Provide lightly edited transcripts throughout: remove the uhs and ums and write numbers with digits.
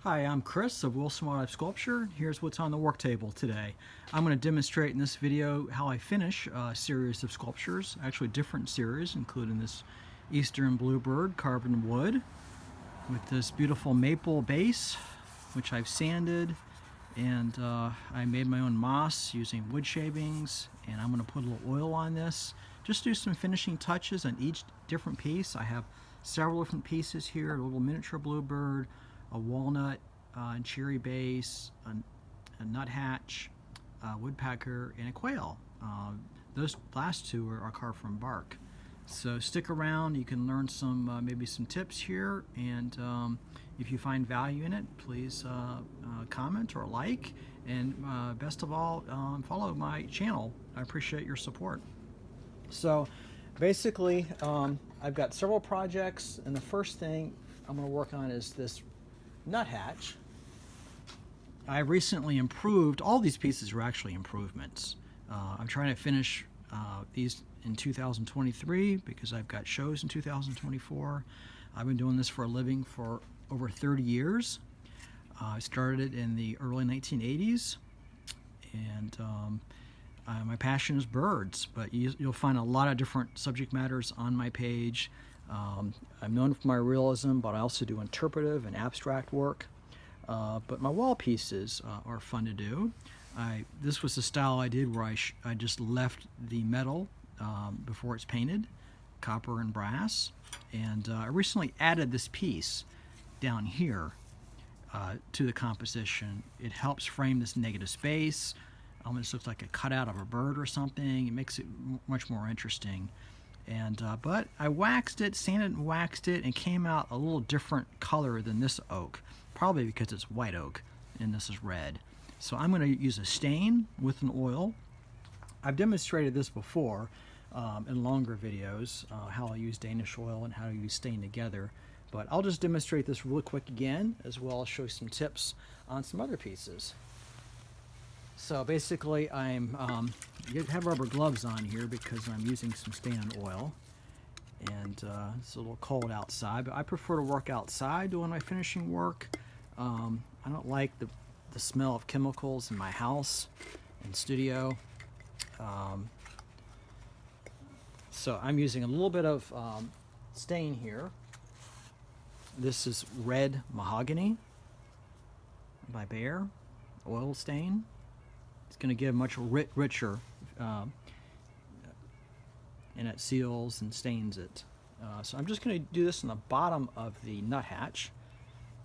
Hi, I'm Chris of Wilson Wildlife Sculpture. Here's what's on the work table today. I'm going to demonstrate in this video how I finish a series of sculptures, actually different series, including this Eastern Bluebird carved in wood with this beautiful maple base, which I've sanded, and I made my own moss using wood shavings, and I'm going to put a little oil on this. Just do some finishing touches on each different piece. I have several different pieces here, a little miniature bluebird, a walnut and cherry base, a nuthatch, a woodpecker, and a quail. Those last two are carved from bark. So stick around, you can learn some maybe some tips here, and if you find value in it, please comment or like, and best of all, follow my channel. I appreciate your support. So basically, I've got several projects, and the first thing I'm going to work on is this nuthatch. I recently improved, all these pieces are actually improvements. I'm trying to finish these in 2023 because I've got shows in 2024. I've been doing this for a living for over 30 years. I started in the early 1980s, and my passion is birds, but you'll find a lot of different subject matters on my page. I'm known for my realism, but I also do interpretive and abstract work. But my wall pieces are fun to do. This was the style I did where I just left the metal before it's painted, copper and brass. And I recently added this piece down here to the composition. It helps frame this negative space. Almost looks like a cutout of a bird or something. It makes it much more interesting. And but I waxed it, sanded and waxed it, and came out a little different color than this oak, probably because it's white oak and this is red. So I'm going to use a stain with an oil. I've demonstrated this before in longer videos, how I use Danish oil and how to use stain together, but I'll just demonstrate this really quick again, as well as show some tips on some other pieces. So basically, you have rubber gloves on here because I'm using some stain and oil, and it's a little cold outside, but I prefer to work outside doing my finishing work. I don't like the smell of chemicals in my house and studio. So I'm using a little bit of stain here. This is red mahogany by Bear, oil stain. It's going to give much richer, and it seals and stains it. So I'm just going to do this in the bottom of the nuthatch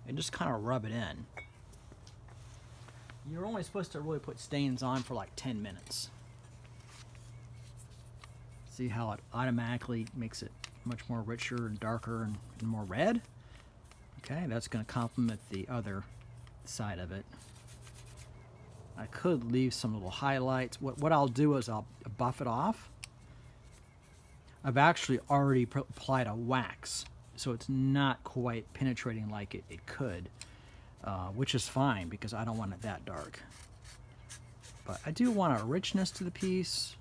and just kind of rub it in. You're only supposed to really put stains on for like 10 minutes. See how it automatically makes it much more richer and darker and more red? Okay, that's going to complement the other side of it. I could leave some little highlights. What I'll do is I'll buff it off. I've actually already applied a wax, so it's not quite penetrating like it could, which is fine because I don't want it that dark. But I do want a richness to the piece,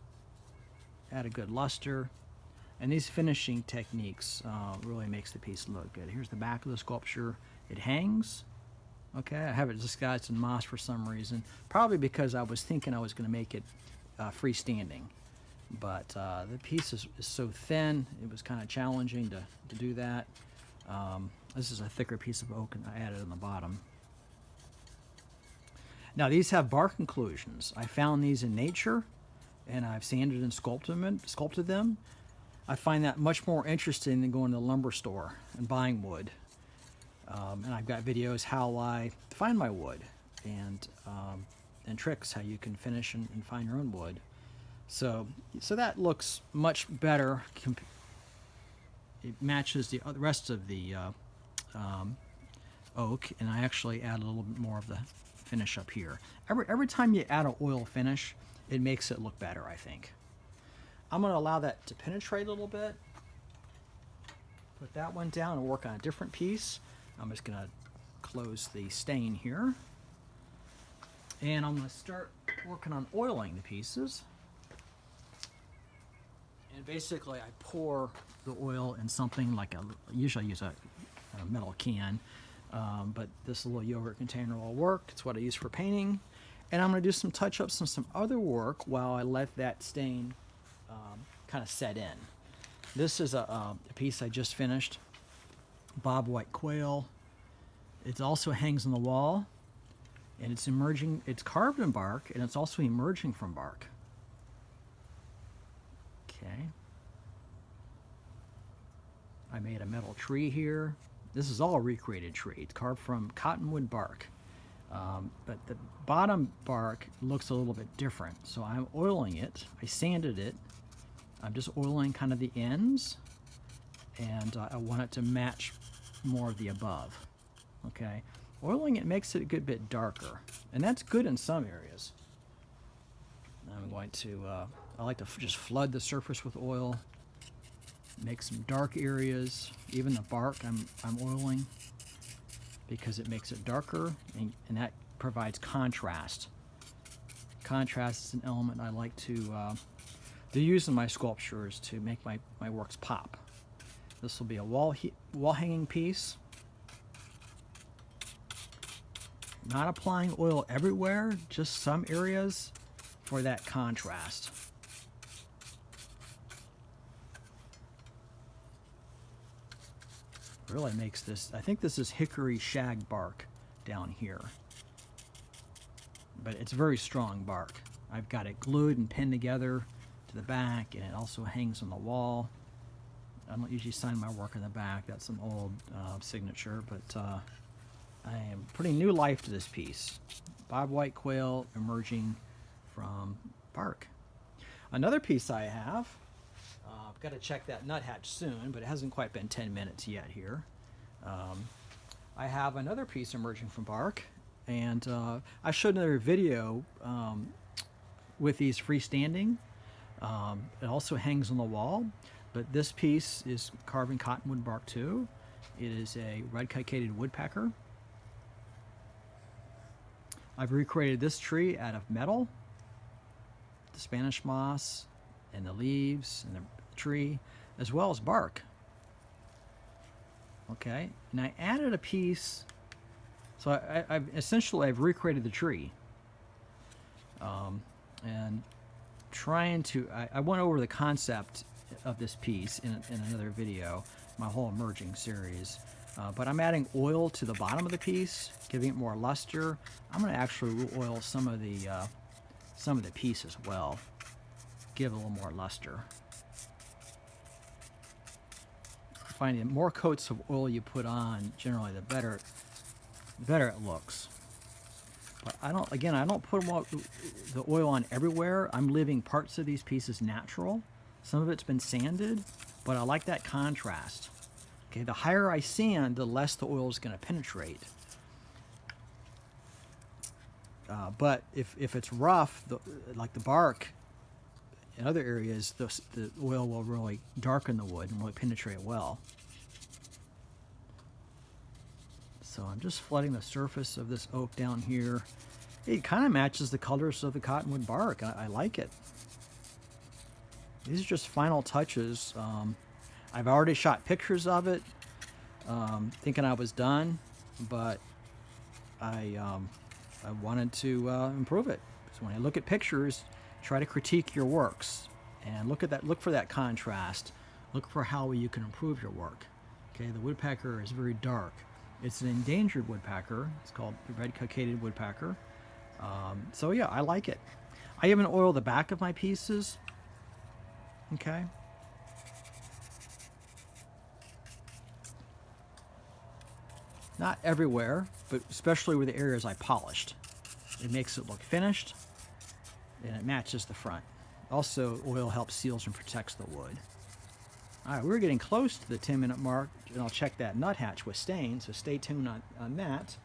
add a good luster, and these finishing techniques really makes the piece look good. Here's the back of the sculpture. It hangs. Okay, I have it disguised in moss for some reason, probably because I was thinking I was going to make it freestanding, but the piece is so thin, it was kind of challenging to do that. This is a thicker piece of oak, and I added on the bottom. Now these have bark inclusions. I found these in nature, and I've sanded and sculpted them. I find that much more interesting than going to the lumber store and buying wood. And I've got videos how I find my wood, and tricks how you can finish and find your own wood. So that looks much better. It matches the rest of the oak, and I actually add a little bit more of the finish up here. Every time you add an oil finish, it makes it look better, I think. I'm going to allow that to penetrate a little bit. Put that one down and work on a different piece. I'm just going to close the stain here. And I'm going to start working on oiling the pieces. And basically I pour the oil in something like usually I use a metal can, but this little yogurt container will work. It's what I use for painting. And I'm going to do some touch-ups and some other work while I let that stain kind of set in. This is a piece I just finished, Bob White Quail. It also hangs on the wall, and it's emerging. It's carved in bark, and it's also emerging from bark. Okay. I made a metal tree here. This is all a recreated tree. It's carved from cottonwood bark. But the bottom bark looks a little bit different. So I'm oiling it. I sanded it. I'm just oiling kind of the ends, and I want it to match more of the above. Okay, oiling it makes it a good bit darker, and that's good in some areas. I'm going to, I like to just flood the surface with oil, make some dark areas. Even the bark I'm oiling, because it makes it darker, and that provides contrast. Contrast is an element I like to use in my sculptures to make my works pop. This will be a wall hanging piece. Not applying oil everywhere, just some areas for that contrast. Really makes this, I think this is hickory shag bark down here, but it's very strong bark. I've got it glued and pinned together to the back, and it also hangs on the wall. I don't usually sign my work in the back. That's an old signature, but I am putting new life to this piece. Bob White Quail emerging from bark. Another piece I have, I've got to check that nuthatch soon, but it hasn't quite been 10 minutes yet here. I have another piece emerging from bark, and I showed another video with these freestanding. It also hangs on the wall, but this piece is carved in cottonwood bark too. It is a red cockaded woodpecker. I've recreated this tree out of metal, the Spanish moss, and the leaves, and the tree, as well as bark. Okay, and I added a piece, so I've recreated the tree. And trying to, I went over the concept of this piece in another video, my whole emerging series. But I'm adding oil to the bottom of the piece, giving it more luster. I'm going to actually oil some of the piece as well, give it a little more luster. Finding the more coats of oil you put on, generally the better it looks. But I don't put the oil on everywhere. I'm leaving parts of these pieces natural. Some of it's been sanded, but I like that contrast. Okay, the higher I sand, the less the oil is going to penetrate. But if it's rough, like the bark, in other areas, the oil will really darken the wood and really penetrate well. So I'm just flooding the surface of this oak down here. It kind of matches the colors of the cottonwood bark. I like it. These are just final touches. I've already shot pictures of it, thinking I was done, but I wanted to improve it. So when I look at pictures, try to critique your works and look for that contrast. Look for how you can improve your work. Okay, the woodpecker is very dark. It's an endangered woodpecker. It's called the red cockaded woodpecker. So yeah, I like it. I even oil the back of my pieces. Okay. Not everywhere, but especially with the areas I polished. It makes it look finished, and it matches the front. Also, oil helps seals and protects the wood. All right, we're getting close to the 10-minute mark, and I'll check that nuthatch with stain, so stay tuned on that.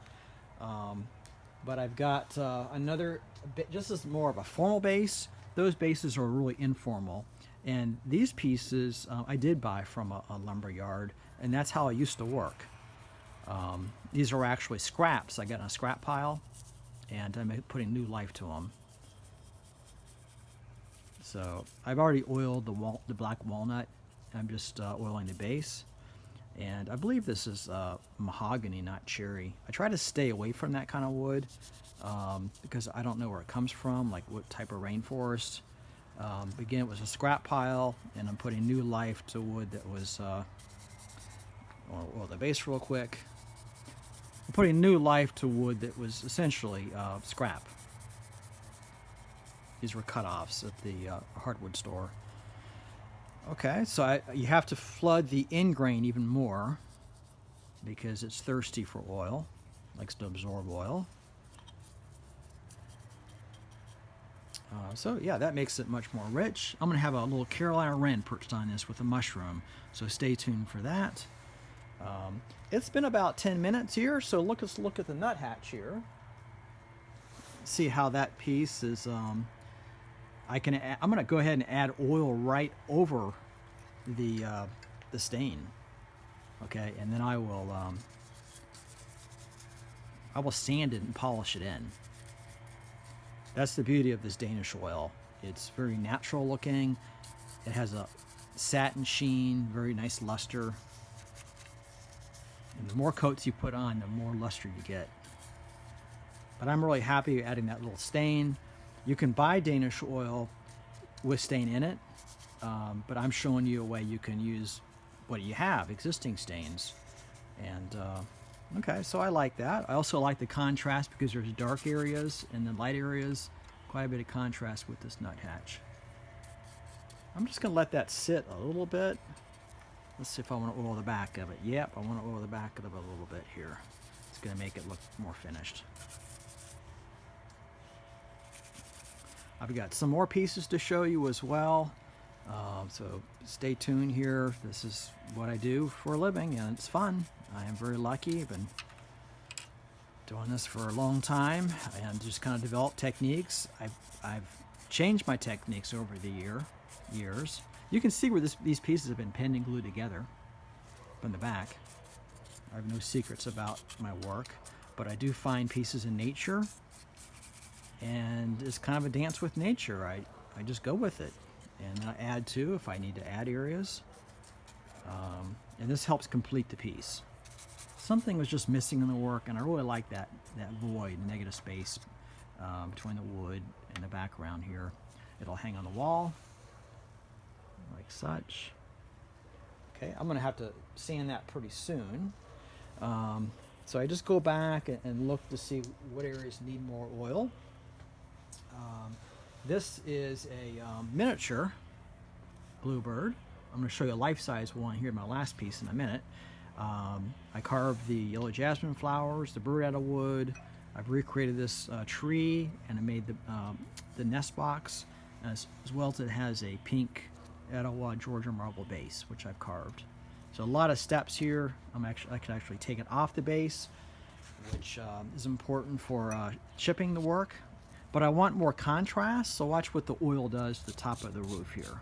But I've got another bit, just as more of a formal base. Those bases are really informal. And these pieces I did buy from a lumber yard, and that's how I used to work. These are actually scraps I got in a scrap pile, and I'm putting new life to them. So I've already oiled the black walnut. I'm just oiling the base. And I believe this is mahogany, not cherry. I try to stay away from that kind of wood because I don't know where it comes from, like what type of rainforest. Again, it was a scrap pile, and I'm putting new life to wood that was, well, the base real quick. I'm putting new life to wood that was essentially scrap. These were cut-offs at the hardwood store. Okay, so you have to flood the end grain even more because it's thirsty for oil, likes to absorb oil. So yeah, that makes it much more rich. I'm going to have a little Carolina wren perched on this with a mushroom, so stay tuned for that. It's been about 10 minutes here, so let's look at the nuthatch here. See how that piece is. I'm going to go ahead and add oil right over the stain. Okay, and then I will sand it and polish it in. That's the beauty of this Danish oil. It's very natural looking. It has a satin sheen, very nice luster. And the more coats you put on, the more luster you get. But I'm really happy adding that little stain. You can buy Danish oil with stain in it, but I'm showing you a way you can use what you have, existing stains. And okay, so I like that. I also like the contrast because there's dark areas and then light areas. Quite a bit of contrast with this nuthatch. I'm just going to let that sit a little bit. Let's see if I want to oil the back of it. Yep, I want to oil the back of it a little bit here. It's going to make it look more finished. I've got some more pieces to show you as well. So stay tuned here. This is what I do for a living, and it's fun. I am very lucky. I've been doing this for a long time and just kind of developed techniques. I've changed my techniques over the years. You can see where these pieces have been pinned and glued together from the back. I have no secrets about my work, but I do find pieces in nature, and it's kind of a dance with nature. I just go with it, and I add to if I need to add areas. And this helps complete the piece. Something was just missing in the work, and I really like that void, negative space between the wood and the background here. It'll hang on the wall like such. Okay, I'm going to have to sand that pretty soon. So I just go back and look to see what areas need more oil. This is a miniature bluebird. I'm going to show you a life-size one here in my last piece in a minute. I carved the yellow jasmine flowers, the bird out of wood. I've recreated this tree, and I made the nest box, as well as it has a pink Etowah Georgia marble base, which I've carved. So a lot of steps here. I can actually take it off the base, which is important for chipping the work. But I want more contrast, so watch what the oil does to the top of the roof here.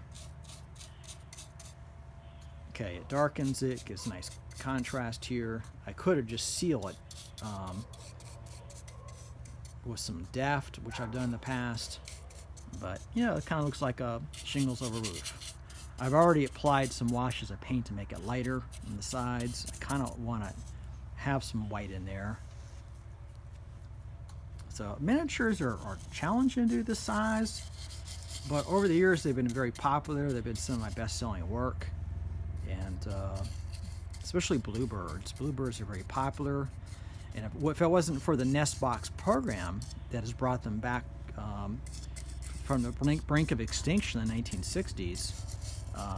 Okay, it darkens it, gives nice contrast here. I could have just sealed it with some deft, which I've done in the past. But, you know, it kind of looks like a shingles over roof. I've already applied some washes of paint to make it lighter on the sides. I kind of want to have some white in there. So miniatures are challenging to do this size, but over the years they've been very popular. They've been some of my best-selling work, and especially bluebirds. Bluebirds are very popular, and if it wasn't for the Nest Box program that has brought them back from the brink of extinction in the 1960s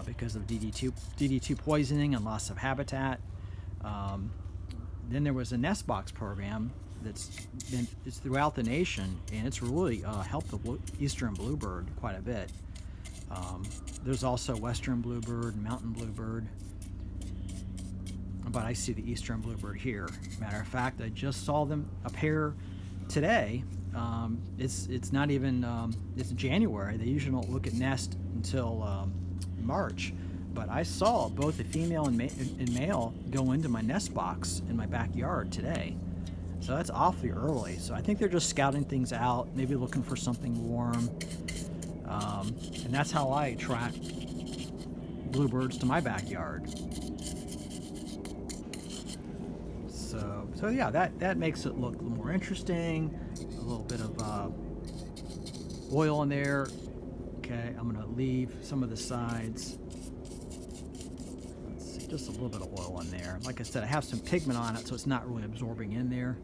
because of DD2 poisoning and loss of habitat, then there was a Nest Box program it's throughout the nation, and it's really helped the eastern bluebird quite a bit. There's also western bluebird, mountain bluebird, but I see the eastern bluebird here. Matter of fact, I just saw them a pair today. It's not even it's January. They usually don't look at nest until March, but I saw both the female and male go into my nest box in my backyard today. So that's awfully early. So I think they're just scouting things out, maybe looking for something warm. And that's how I attract bluebirds to my backyard. So yeah, that makes it look a little more interesting. A little bit of oil in there. Okay, I'm gonna leave some of the sides. Let's see, just a little bit of oil in there. Like I said, I have some pigment on it, so it's not really absorbing in there.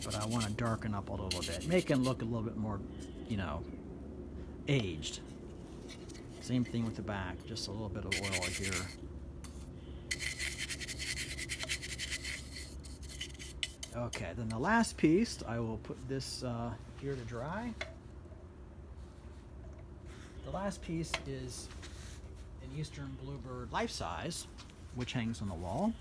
But I want to darken up a little bit, make it look a little bit more, you know, aged. Same thing with the back, just a little bit of oil here. Okay, then the last piece, I will put this here to dry. The last piece is an Eastern Bluebird life size, which hangs on the wall.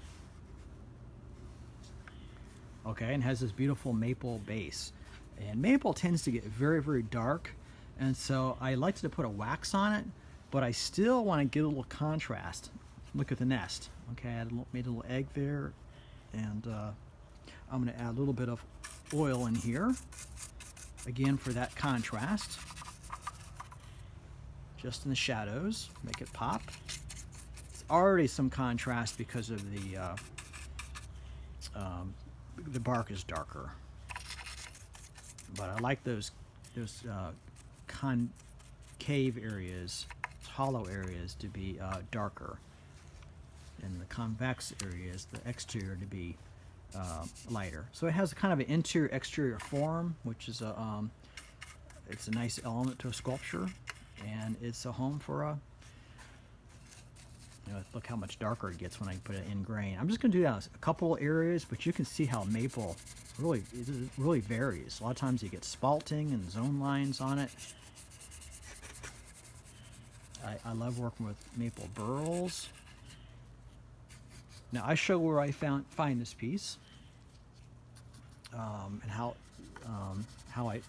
Okay, and has this beautiful maple base. And maple tends to get very, very dark, and so I like to put a wax on it, but I still want to get a little contrast. Look at the nest. Okay, I made a little egg there, and I'm going to add a little bit of oil in here, again for that contrast, just in the shadows, make it pop. It's already some contrast because of the bark is darker, but I like those concave areas, hollow areas, to be darker, and the convex areas, the exterior, to be lighter. So it has a kind of an interior-exterior form, which is it's a nice element to a sculpture, and it's a home for a. You know, look how much darker it gets when I put it in grain. I'm just going to do that in a couple of areas, but you can see how maple really varies. A lot of times you get spalting and zone lines on it. I love working with maple burls. Now I show where I find this piece, and how I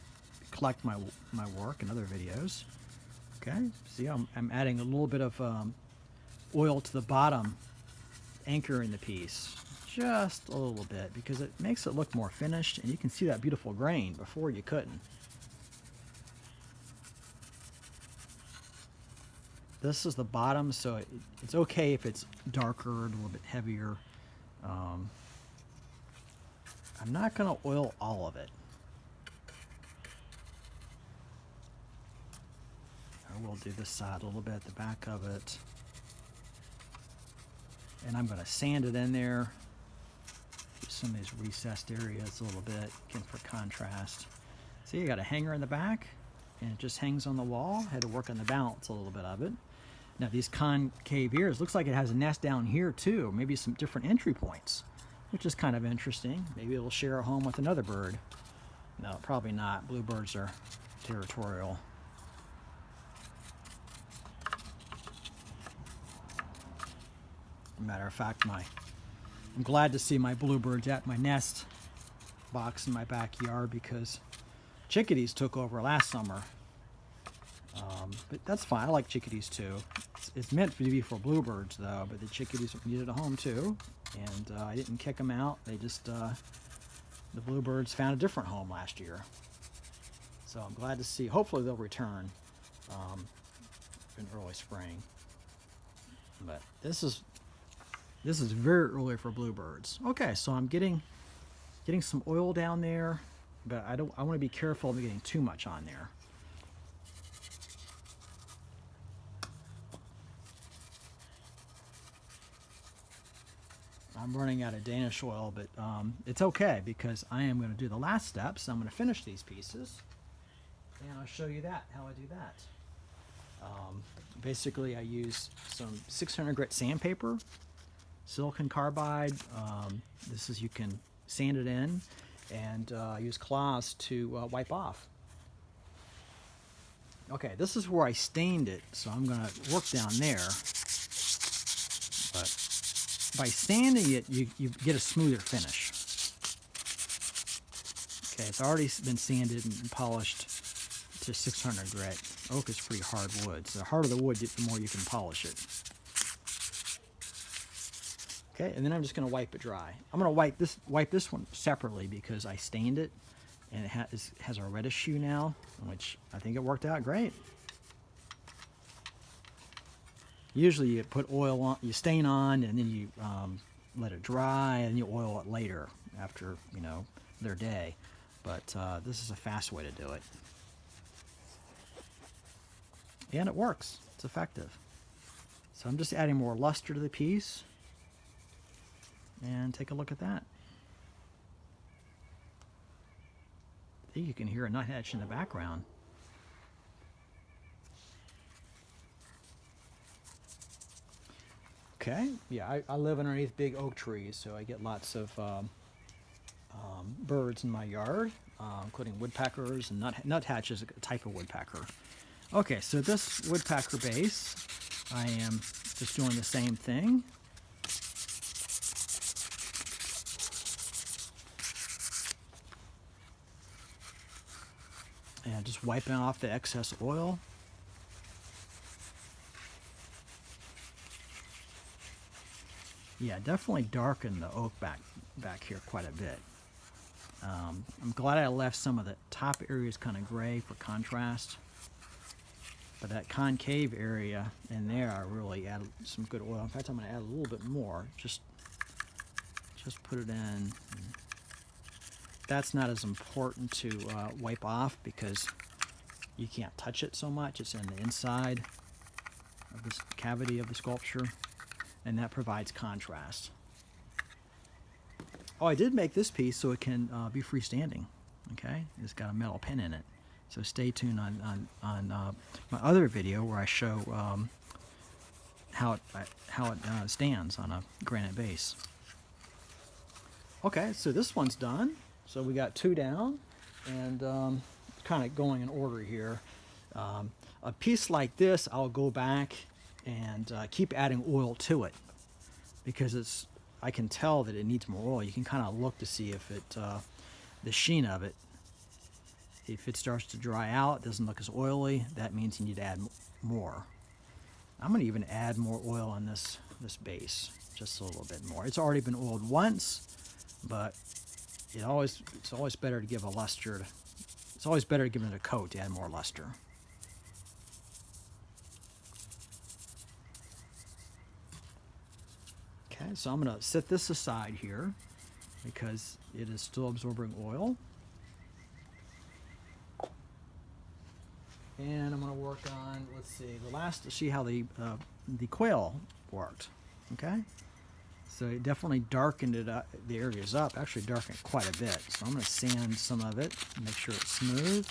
collect my work in other videos. Okay, see, I'm adding a little bit of oil to the bottom, anchoring the piece just a little bit, because it makes it look more finished, and you can see that beautiful grain. Before you couldn't. This is the bottom, so it's okay if it's darker, a little bit heavier. I'm not going to oil all of it. I will do this side a little bit, the back of it. And I'm going to sand it in there, some of these recessed areas a little bit, again for contrast. See, you got a hanger in the back, and it just hangs on the wall. Had to work on the balance a little bit of it. Now these concave ears, looks like it has a nest down here too, maybe some different entry points, which is kind of interesting. Maybe it'll share a home with another bird. No, probably not. Bluebirds are territorial. Matter of fact, I'm glad to see my bluebirds at my nest box in my backyard, because chickadees took over last summer. But that's fine. I like chickadees too. It's meant to be for bluebirds though, but the chickadees needed a home too, and I didn't kick them out. They just the bluebirds found a different home last year. So I'm glad to see. Hopefully they'll return in early spring. But this is very early for bluebirds. Okay, so I'm getting some oil down there, but I want to be careful of getting too much on there. I'm running out of Danish oil, but it's okay, because I am going to do the last steps. I'm going to finish these pieces, and I'll show you how I do that. Basically, I use some 600 grit sandpaper, silicon carbide. You can sand it in, and use cloths to wipe off. Okay, this is where I stained it, so I'm going to work down there. But by sanding it, you get a smoother finish. Okay, it's already been sanded and polished to 600 grit. Oak is pretty hard wood, so the harder the wood, the more you can polish it. Okay, and then I'm just going to wipe it dry. I'm going to wipe this one separately, because I stained it, and it has a reddish hue now, which I think it worked out great. Usually you put oil on, you stain on, and then you let it dry, and you oil it later after, you know, their day. But this is a fast way to do it. And it works. It's effective. So I'm just adding more luster to the piece. And take a look at that. I think you can hear a nuthatch in the background. Okay, yeah, I live underneath big oak trees, so I get lots of birds in my yard, including woodpeckers and nuthatch is a type of woodpecker. Okay, so this woodpecker base, I am just doing the same thing. And just wiping off the excess oil. Yeah, definitely darken the oak back here quite a bit. I'm glad I left some of the top areas kind of gray for contrast. But that concave area in there, I really added some good oil. In fact, I'm going to add a little bit more. Just put it in. That's not as important to wipe off because you can't touch it so much. It's in the inside of this cavity of the sculpture, and that provides contrast. Oh, I did make this piece so it can be freestanding. Okay, it's got a metal pin in it. So stay tuned on my other video where I show how it stands on a granite base. Okay, so this one's done. So we got 2 down, and kind of going in order here. A piece like this, I'll go back and keep adding oil to it because I can tell that it needs more oil. You can kind of look to see if the sheen of it. If it starts to dry out, doesn't look as oily, that means you need to add more. I'm going to even add more oil on this base, just a little bit more. It's already been oiled once, but it's always better to give a luster. It's always better to give it a coat to add more luster. Okay, so I'm going to set this aside here because it is still absorbing oil. And I'm going to work on, let's see how the quail worked. Okay, so it definitely darkened it up, the areas up. Actually, darkened quite a bit. So I'm going to sand some of it, make sure it's smooth.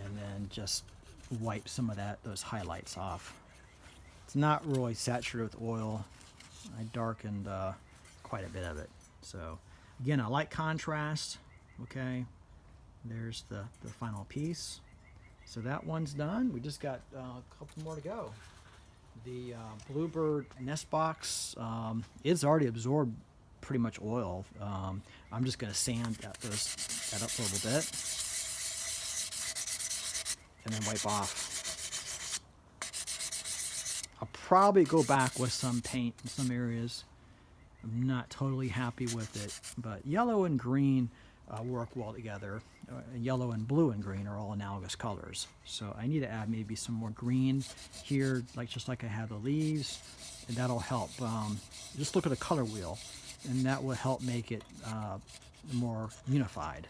And then just wipe some of those highlights off. It's not really saturated with oil. I darkened quite a bit of it. So again, I like contrast. Okay, there's the final piece. So that one's done. We just got a couple more to go. The bluebird nest box is already absorbed pretty much oil. I'm just going to sand that up a little bit and then wipe off. I'll probably go back with some paint in some areas. I'm not totally happy with it, but yellow and green work well together. Yellow and blue and green are all analogous colors. So I need to add maybe some more green here, just like I have the leaves, and that'll help. Just look at the color wheel, and that will help make it more unified.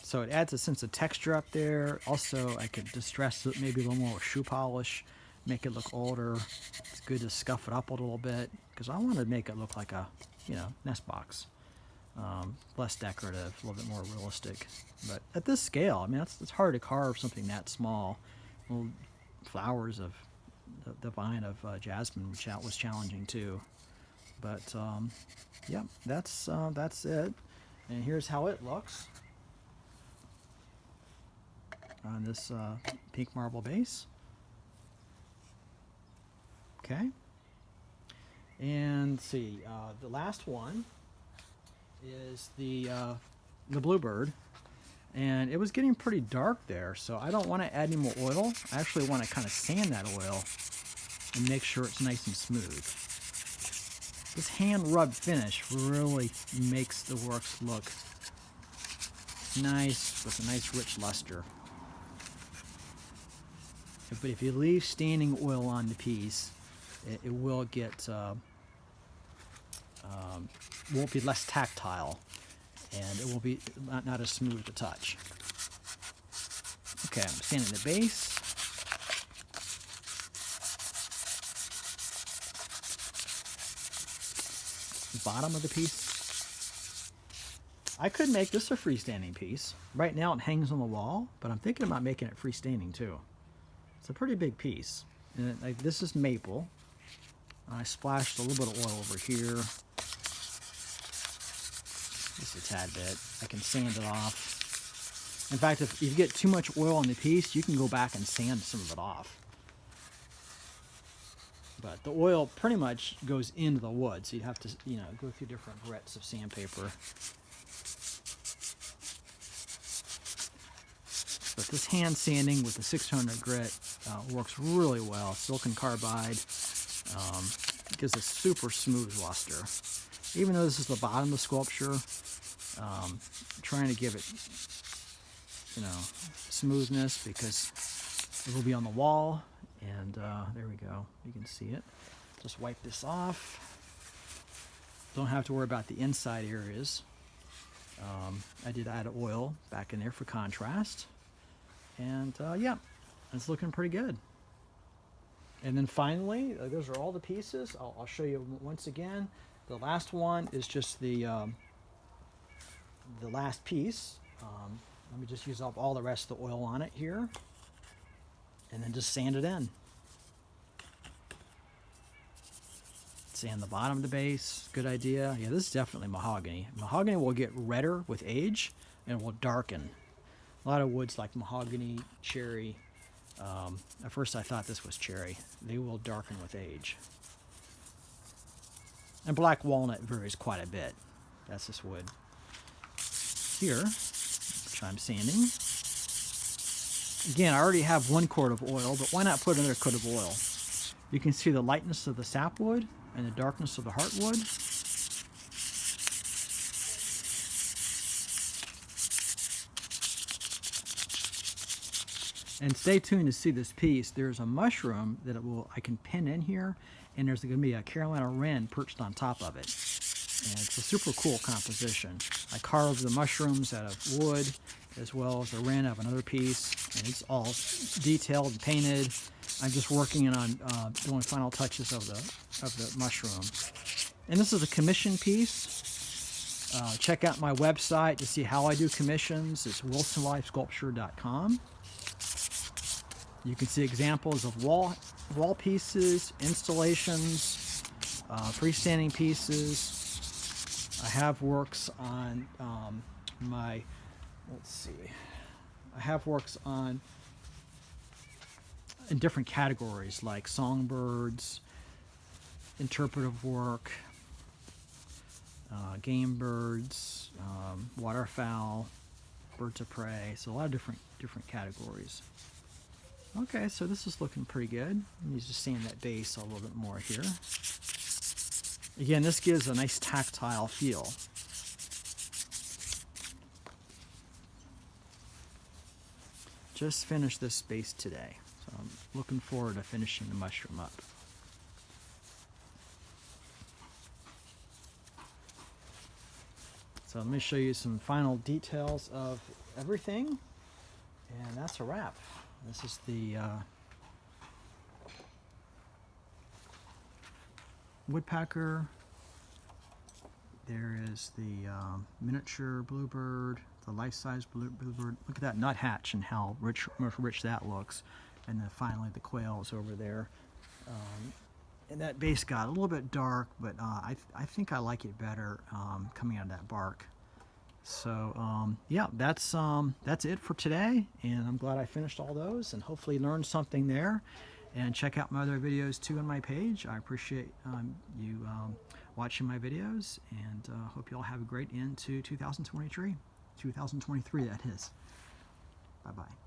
So it adds a sense of texture up there. Also, I could distress it maybe a little more with shoe polish, make it look older. It's good to scuff it up a little bit because I want to make it look like a, nest box. Less decorative, a little bit more realistic. But at this scale, I mean, it's hard to carve something that small. Little flowers of the vine of jasmine, which was challenging too. But yeah, that's it. And here's how it looks on this pink marble base. Okay, and let's see, the last one is the bluebird, and it was getting pretty dark there, so I don't want to add any more oil. I actually want to kind of sand that oil and make sure it's nice and smooth. This hand rub finish really makes the works look nice with a nice rich luster. But if you leave standing oil on the piece, it will get won't be less tactile, and it will be not as smooth to touch. Okay, I'm sanding the base. Bottom of the piece. I could make this a freestanding piece. Right now it hangs on the wall, but I'm thinking about making it freestanding too. It's a pretty big piece. And this is maple. I splashed a little bit of oil over here. Just a tad bit. I can sand it off. In fact, if you get too much oil on the piece, you can go back and sand some of it off. But the oil pretty much goes into the wood, so you have to, go through different grits of sandpaper. But this hand sanding with the 600 grit works really well. Silicon carbide gives a super smooth luster. Even though this is the bottom of the sculpture, trying to give it, smoothness, because it will be on the wall. And there we go. You can see it. Just wipe this off. Don't have to worry about the inside areas. I did add oil back in there for contrast. And yeah, it's looking pretty good. And then finally, those are all the pieces. I'll show you once again. The last one is just the last piece. Let me just use up all the rest of the oil on it here. And then just sand it in. Sand the bottom of the base. Good idea. Yeah, this is definitely mahogany. Mahogany will get redder with age and will darken. A lot of woods like mahogany, cherry. At first I thought this was cherry. They will darken with age. And black walnut varies quite a bit. That's this wood here, which I'm sanding. Again, I already have 1 quart of oil, but why not put another quart of oil? You can see the lightness of the sapwood and the darkness of the heartwood. And stay tuned to see this piece. There's a mushroom that I can pin in here, and there's going to be a Carolina wren perched on top of it. And it's a super cool composition. I carved the mushrooms out of wood, as well as the wren of another piece, and it's all detailed and painted. I'm just working on doing final touches of the mushroom. And this is a commission piece. Check out my website to see how I do commissions. It's wilsonlifesculpture.com. You can see examples of wall pieces, installations, freestanding pieces. I have works on I have works on in different categories like songbirds, interpretive work, game birds, waterfowl, birds of prey. So a lot of different categories. Okay, so this is looking pretty good. Let me just sand that base a little bit more here. Again, this gives a nice tactile feel. Just finished this base today, so I'm looking forward to finishing the mushroom up. So let me show you some final details of everything, and that's a wrap. This is the woodpecker. There is the miniature bluebird, the life-size bluebird. Look at that nuthatch and how rich that looks. And then finally the quail is over there. And that base got a little bit dark, but I think I like it better coming out of that bark. So yeah, that's it for today, and I'm glad I finished all those and hopefully learned something there. And check out my other videos too on my page. I appreciate you watching my videos, and hope you all have a great end to 2023. 2023, that is. Bye-bye.